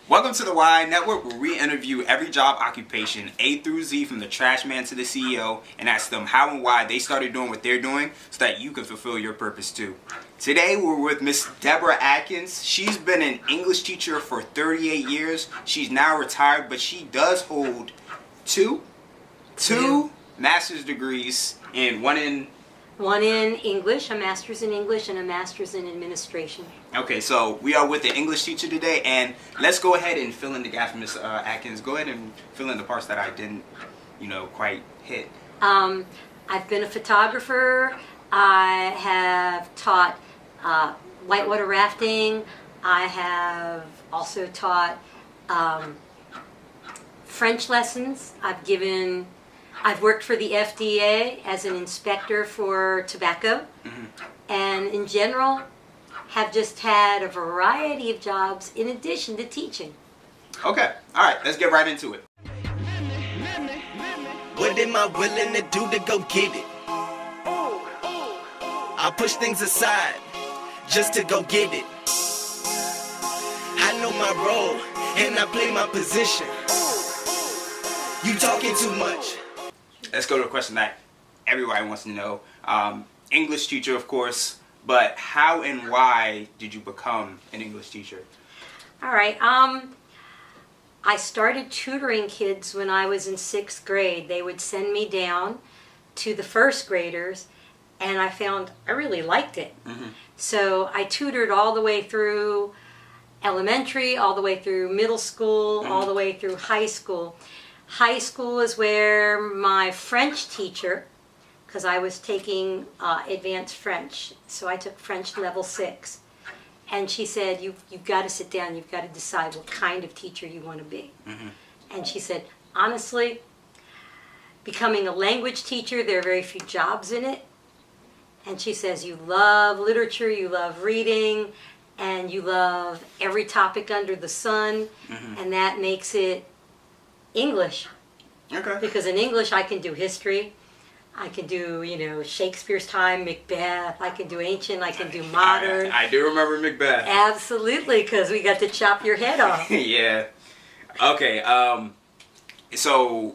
Welcome to the Y Network, where we interview every job occupation, A through Z, from the trash man to the CEO, and ask them how and why they started doing what they're doing so that you can fulfill your purpose too. Today we're with Miss Deborah Adkins. She's been an English teacher for 38 years. She's now retired, but she does hold two master's degrees, and one in English, a master's in English, and a master's in administration. Okay, so we are with the English teacher today, and let's go ahead and fill in the gaps, Miss Adkins. Go ahead and fill in the parts that I didn't, quite hit. I've been a photographer. I have taught whitewater rafting. I have also taught French lessons. I've worked for the FDA as an inspector for tobacco, and in general have just had a variety of jobs in addition to teaching. Okay, all right, let's get right into it. What am I willing to do to go get it? I push things aside just to go get it. I know my role and I play my position. You talking too much. Let's go to a question that everybody wants to know. English teacher, of course, but how and why did you become an English teacher? All right. I started tutoring kids when I was in 6th grade. They would send me down to the first graders, and I found I really liked it. So I tutored all the way through elementary, all the way through middle school, all the way through high school. High school is where my French teacher, because I was taking advanced French, so I took French level 6, and she said, you've got to sit down, you've got to decide what kind of teacher you want to be. And she said, honestly, becoming a language teacher, there are very few jobs in it. And she says, you love literature, you love reading, and you love every topic under the sun, and that makes it English. Okay. Because in English I can do history, I can do, Shakespeare's time, Macbeth, I can do ancient, I can do modern. I do remember Macbeth. Absolutely, because we got to chop your head off. Yeah. Okay, so,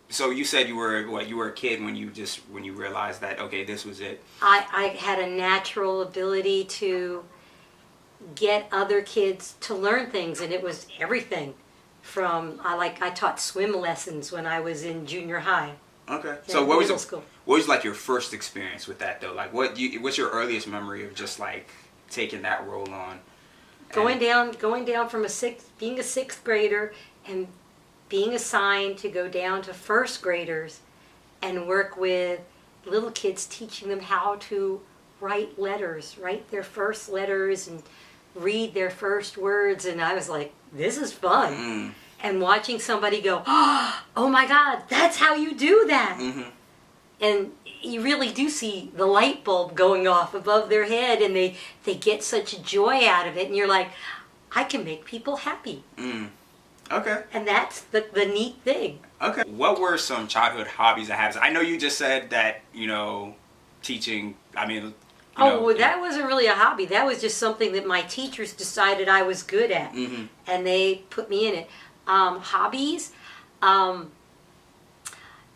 so you said you were a kid when you realized that, okay, this was it. I had a natural ability to get other kids to learn things, and it was everything. I taught swim lessons when I was in junior high. Okay. So what was like your first experience with that though? Like what's your earliest memory of just like taking that role on? Going down from being a 6th grader and being assigned to go down to first graders and work with little kids, teaching them how to write their first letters and read their first words, and I was like, this is fun. And watching somebody go, oh my God, that's how you do that. And you really do see the light bulb going off above their head, and they get such joy out of it, and you're like, I can make people happy. Okay. And that's the neat thing. Okay. What were some childhood hobbies I had? I know you just said that, teaching, that wasn't really a hobby. That was just something that my teachers decided I was good at, and they put me in it. Hobbies,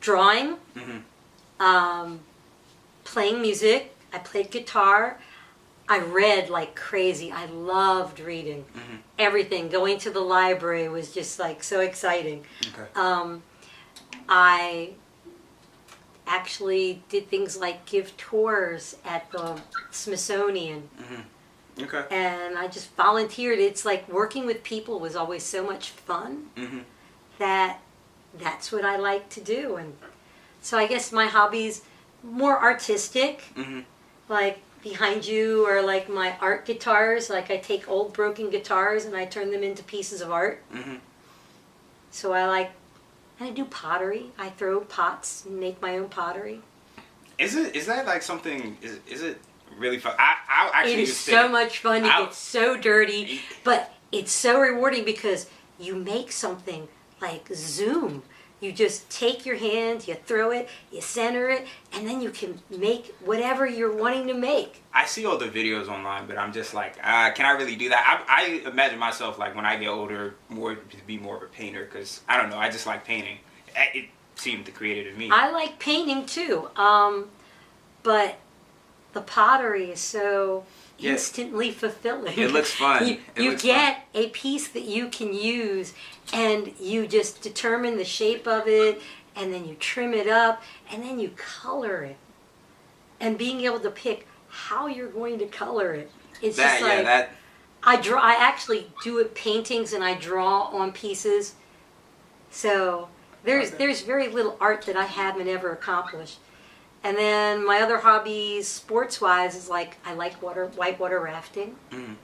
drawing, playing music. I played guitar. I read like crazy. I loved reading. Everything. Going to the library was just like so exciting. Okay. I actually did things like give tours at the Smithsonian. Okay. And I just volunteered. It's like working with people was always so much fun that's what I like to do. And so I guess my hobbies more artistic, like behind you are like my art guitars. Like I take old broken guitars and I turn them into pieces of art. So I do pottery. I throw pots and make my own pottery. Is that like something? Is it really fun? I actually. It is so much fun. You get so dirty, but it's so rewarding because you make something like Zoom. You just take your hand, you throw it, you center it, and then you can make whatever you're wanting to make. I see all the videos online, but I'm just like, can I really do that? I imagine myself, like, when I get older, more to be more of a painter, because, I don't know, I just like painting. It seemed to create it in me. I like painting too, but the pottery is so instantly fulfilling. It looks fun. You get a piece that you can use, and you just determine the shape of it, and then you trim it up, and then you color it. And being able to pick how you're going to color it. It's just like, I actually do it paintings, and I draw on pieces. So there's very little art that I haven't ever accomplished. And then my other hobbies, sports-wise, is like I like whitewater rafting. Mm.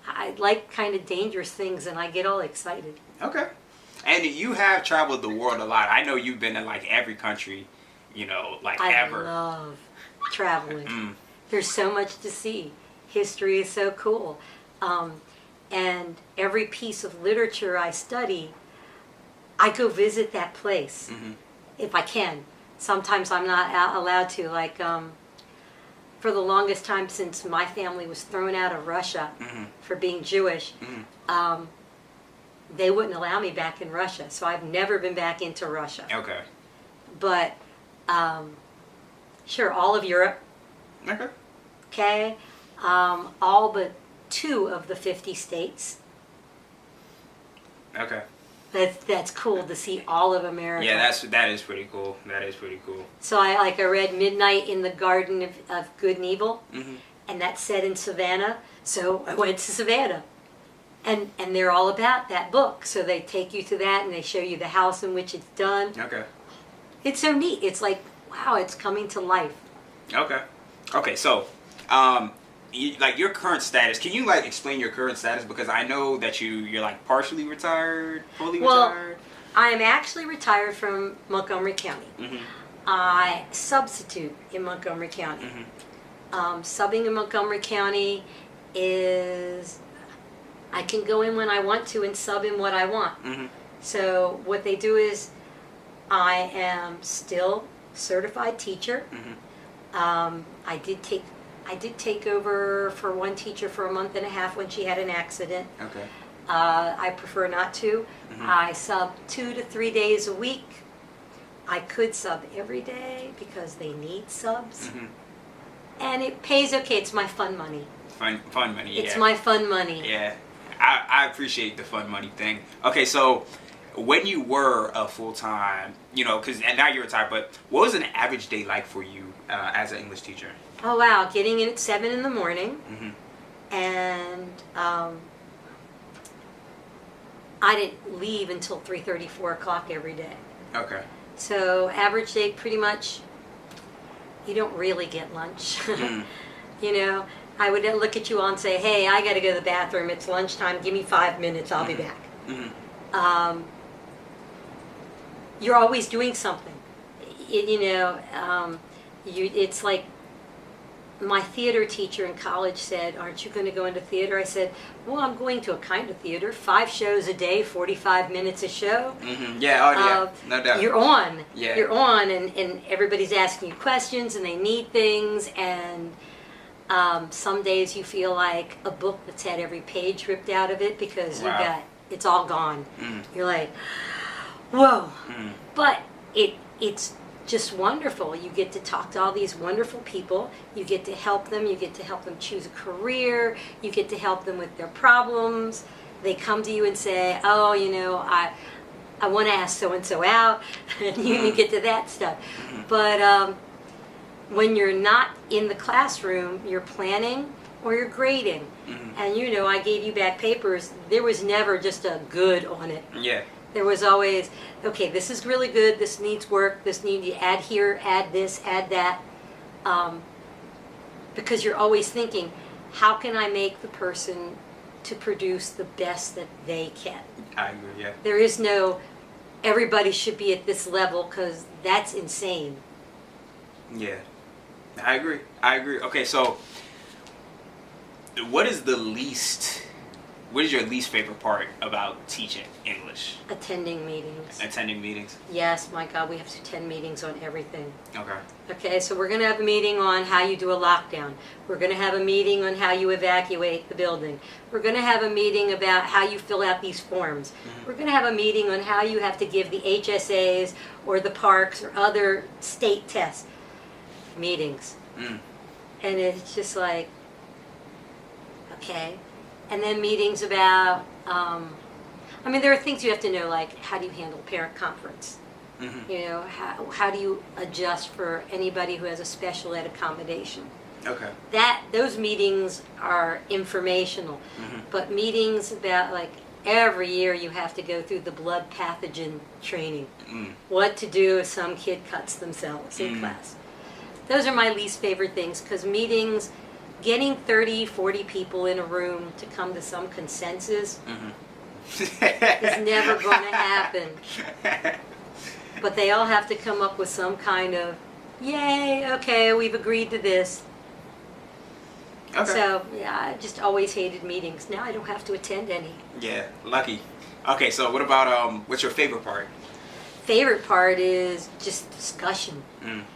I like kind of dangerous things, and I get all excited. Okay. And you have traveled the world a lot. I know you've been in like every country, ever. I love traveling. There's so much to see. History is so cool. And every piece of literature I study, I go visit that place if I can. Sometimes I'm not allowed to. Like, for the longest time since my family was thrown out of Russia for being Jewish, they wouldn't allow me back in Russia. So I've never been back into Russia. Okay. But, sure, all of Europe. Okay. Okay. All but 2 of the 50 states. Okay. That's cool to see all of America. Yeah, that is pretty cool. That is pretty cool. So I read Midnight in the Garden of Good and Evil, and that's set in Savannah. So I went to Savannah, and they're all about that book. So they take you to that, and they show you the house in which it's done. Okay. It's so neat. It's like, wow, it's coming to life. Okay. Okay. So, your current status. Can you explain your current status? Because I know that you're partially retired, fully retired. I am actually retired from Montgomery County. I substitute in Montgomery County. Subbing in Montgomery County is I can go in when I want to and sub in what I want. So what they do is I am still certified teacher. I did take over for one teacher for a month and a half when she had an accident. Okay. I prefer not to. I sub 2 to 3 days a week. I could sub every day because they need subs. And it pays okay. It's my fun money. Fun money, yeah. It's my fun money. Yeah. I appreciate the fun money thing. Okay, so when you were a full-time, because now you're retired, but what was an average day like for you as an English teacher? Oh, wow. Getting in at 7 in the morning. And I didn't leave until 3:30, 4 o'clock every day. Okay. So average day, pretty much, you don't really get lunch. I would look at you all and say, hey, I got to go to the bathroom. It's lunchtime. Give me 5 minutes. I'll be back. You're always doing something. It's like my theater teacher in college said, aren't you going to go into theater? I said, well, I'm going to a kind of theater. 5 shows a day, 45 minutes a show. Yeah, no doubt. You're on. Yeah. You're on, and everybody's asking you questions, and they need things, and some days you feel like a book that's had every page ripped out of it because it's all gone. You're like, whoa. But it's just wonderful. You get to talk to all these wonderful people. You get to help them. You get to help them choose a career. You get to help them with their problems. They come to you and say, oh, I want to ask so-and-so out. And you get to that stuff. But when you're not in the classroom, you're planning or you're grading. And I gave you back papers. There was never just a good on it. Yeah. There was always, okay, this is really good, this needs work, this needs you add here, add this, add that. Because you're always thinking, how can I make the person to produce the best that they can? I agree, yeah. There is no, everybody should be at this level, because that's insane. Yeah, I agree. Okay, so what is the least what is your least favorite part about teaching English? Attending meetings. Attending meetings? Yes, my God, we have to attend meetings on everything. Okay. Okay, so we're going to have a meeting on how you do a lockdown. We're going to have a meeting on how you evacuate the building. We're going to have a meeting about how you fill out these forms. We're going to have a meeting on how you have to give the HSAs or the parks or other state tests. Meetings. And it's just like, okay. And then meetings about, there are things you have to know, like how do you handle parent conference? You know, how do you adjust for anybody who has a special ed accommodation? Okay. Those meetings are informational, but meetings about, like, every year you have to go through the blood pathogen training. What to do if some kid cuts themselves in class. Those are my least favorite things, because meetings, getting 30, 40 people in a room to come to some consensus is never going to happen. But they all have to come up with some kind of, yay, okay, we've agreed to this. Okay. So, yeah, I just always hated meetings. Now I don't have to attend any. Yeah, lucky. Okay, so what about, what's your favorite part? Favorite part is just discussion.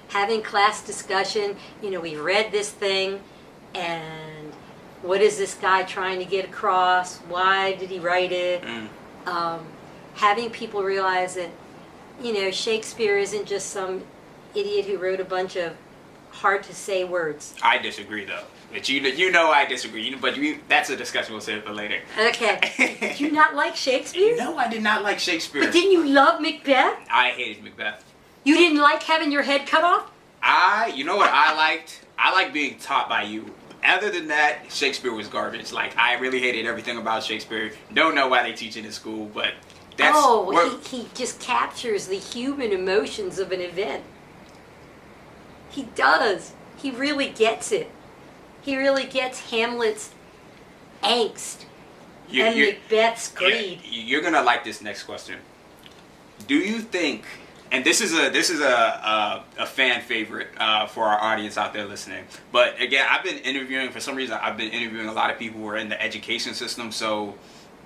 Having class discussion. You know, we read this thing, and what is this guy trying to get across? Why did he write it? Having people realize that, you know, Shakespeare isn't just some idiot who wrote a bunch of hard-to-say words. I disagree, though. But you know I disagree. But that's a discussion we'll save for later. Okay. Did you not like Shakespeare? No, I did not like Shakespeare. But didn't you love Macbeth? I hated Macbeth. You didn't like having your head cut off? You know what I liked? I liked being taught by you. Other than that, Shakespeare was garbage. Like, I really hated everything about Shakespeare. Don't know why they teach it in school, but that's... he just captures the human emotions of an event. He does. He really gets it. He really gets Hamlet's angst and Macbeth's greed. You're going to like this next question. Do you think... And this is a fan favorite for our audience out there listening. But again, I've been interviewing a lot of people who are in the education system. So,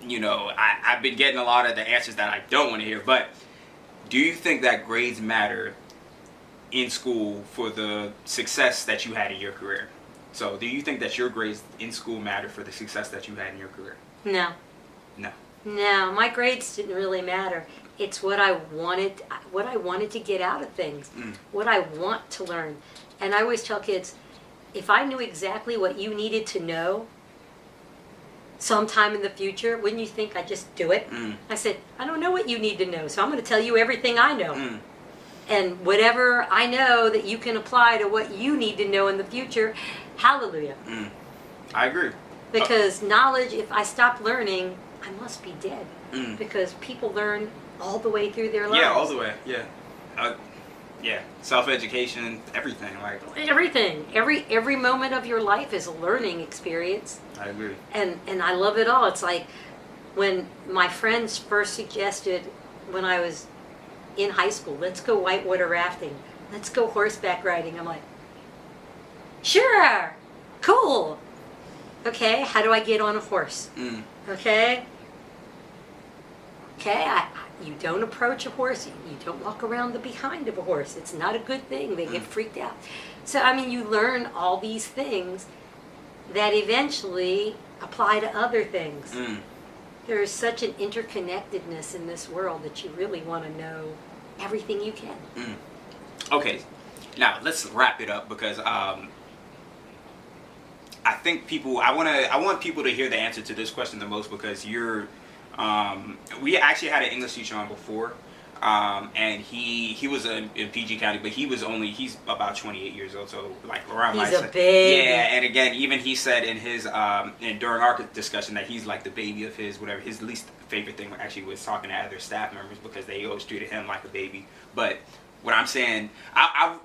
you know, I've been getting a lot of the answers that I don't want to hear. But do you think that grades matter in school for the success that you had in your career? So, do you think that your grades in school matter for the success that you had in your career? No. No. No, my grades didn't really matter. It's what I wanted to get out of things, what I want to learn. And I always tell kids, if I knew exactly what you needed to know sometime in the future, wouldn't you think I'd just do it? I said, I don't know what you need to know, so I'm going to tell you everything I know. And whatever I know that you can apply to what you need to know in the future, hallelujah. I agree. Because knowledge, if I stop learning, I must be dead. Because people learn all the way through their lives. Yeah, all the way. Yeah. Self-education, everything. Like everything. Every moment of your life is a learning experience. I agree. And I love it all. It's like when my friends first suggested when I was in high school, let's go whitewater rafting. Let's go horseback riding. I'm like, sure, cool. Okay, how do I get on a horse? Okay, you don't approach a horse. You don't walk around the behind of a horse. It's not a good thing. They get freaked out. So, you learn all these things that eventually apply to other things. There is such an interconnectedness in this world that you really want to know everything you can. Okay, now let's wrap it up because I think I want people to hear the answer to this question the most because you're. We actually had an English teacher on before, and he was in PG County, but he's about 28 years old, so like around my He's a baby. Yeah, and again, even he said in his and during our discussion that he's like the baby of his whatever. His least favorite thing actually was talking to other staff members because they always treated him like a baby. But what I'm saying,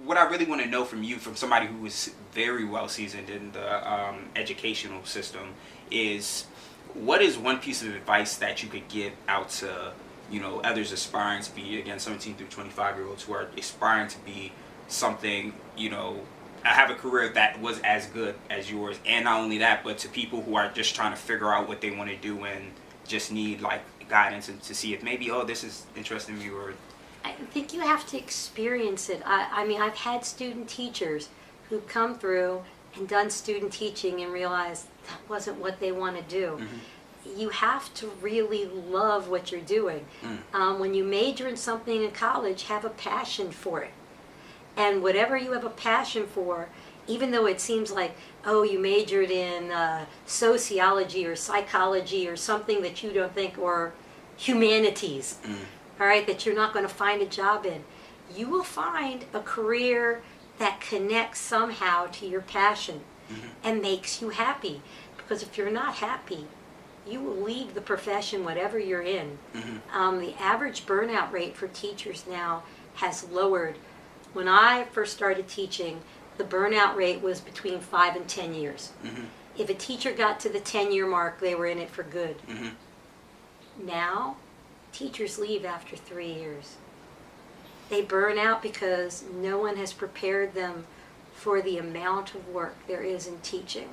what I really want to know from you, from somebody who is very well seasoned in the educational system, is what is one piece of advice that you could give out to, others aspiring to be, again, 17 through 25-year-olds who are aspiring to be something, have a career that was as good as yours. And not only that, but to people who are just trying to figure out what they want to do and just need like guidance and to see if maybe, oh, this is interesting to me. Or I think you have to experience it. I mean, I've had student teachers who've come through and done student teaching and realized that wasn't what they want to do. You have to really love what you're doing. When you major in something in college, have a passion for it. And whatever you have a passion for, even though it seems like, oh, you majored in sociology or psychology or something that you don't think, or humanities, all right, that you're not going to find a job in, you will find a career that connects somehow to your passion and makes you happy. Because if you're not happy, you will leave the profession, whatever you're in. The average burnout rate for teachers now has lowered. When I first started teaching, the burnout rate was between 5 and 10 years. If a teacher got to the 10-year mark, they were in it for good. Now, teachers leave after 3 years. They burn out because no one has prepared them for the amount of work there is in teaching.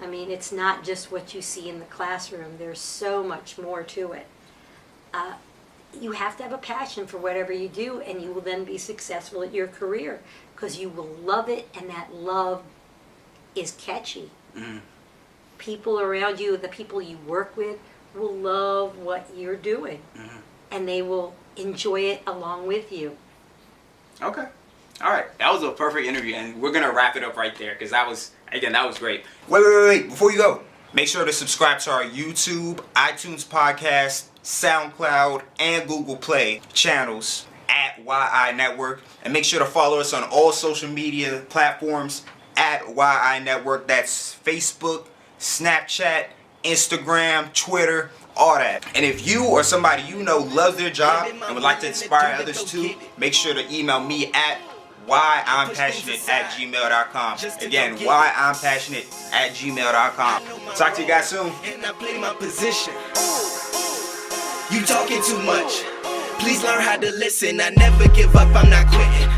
I mean, it's not just what you see in the classroom. There's so much more to it. You have to have a passion for whatever you do, and you will then be successful at your career because you will love it, and that love is catchy. People around you, the people you work with, will love what you're doing, and they will enjoy it along with you. Okay. All right. That was a perfect interview, and we're going to wrap it up right there because that was great. Wait. Before you go, make sure to subscribe to our YouTube, iTunes podcast, SoundCloud, and Google Play channels at YI Network. And make sure to follow us on all social media platforms at YI Network. That's Facebook, Snapchat, Instagram, Twitter, all that. And if you or somebody you know loves their job and would like to inspire others too, make sure to email me at whyimpassionate@gmail.com. Again, whyimpassionate@gmail.com. Talk to you guys soon. And I play my position. You talking too much. Please learn how to listen. I never give up, I'm not quitting.